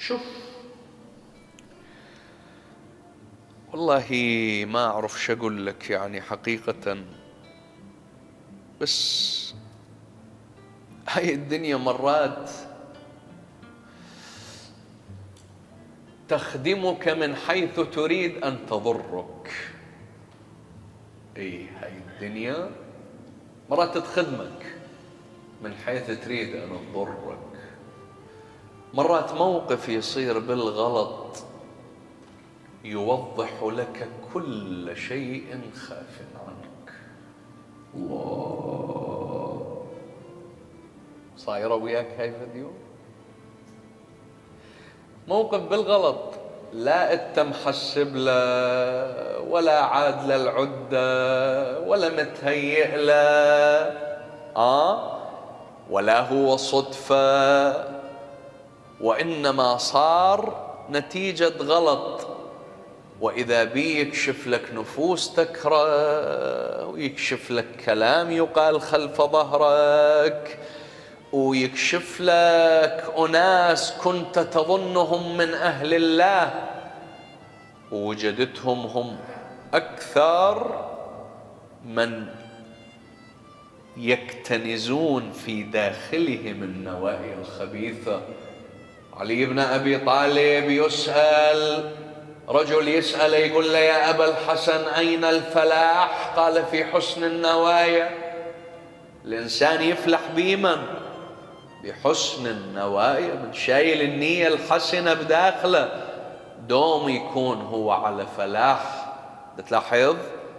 شوف، والله ما أعرف شو أقول لك يعني حقيقة، بس هاي الدنيا مرات تخدمك من حيث تريد أن تضرك. هاي الدنيا مرات تخدمك من حيث تريد أن تضرك. مرات موقف يصير بالغلط يوضح لك كل شيء خاف عنك. الله، صايرة وياك هاي اليوم موقف بالغلط، لا انت محسب له ولا عاد للعدة ولا متهيئ له ولا هو صدفة، وإنما صار نتيجة غلط. وإذا بي يكشف لك نفوس تكره، ويكشف لك كلام يقال خلف ظهرك، ويكشف لك أناس كنت تظنهم من أهل الله ووجدتهم هم أكثر من يكتنزون في داخلهم النوايا الخبيثة. علي بن أبي طالب يسأل، رجل يسأل يقول له يا أبا الحسن أين الفلاح؟ قال في حسن النوايا. الإنسان يفلح بمن؟ بحسن النوايا، من شايل النية الحسنة بداخله دوم يكون هو على فلاح. تلاحظ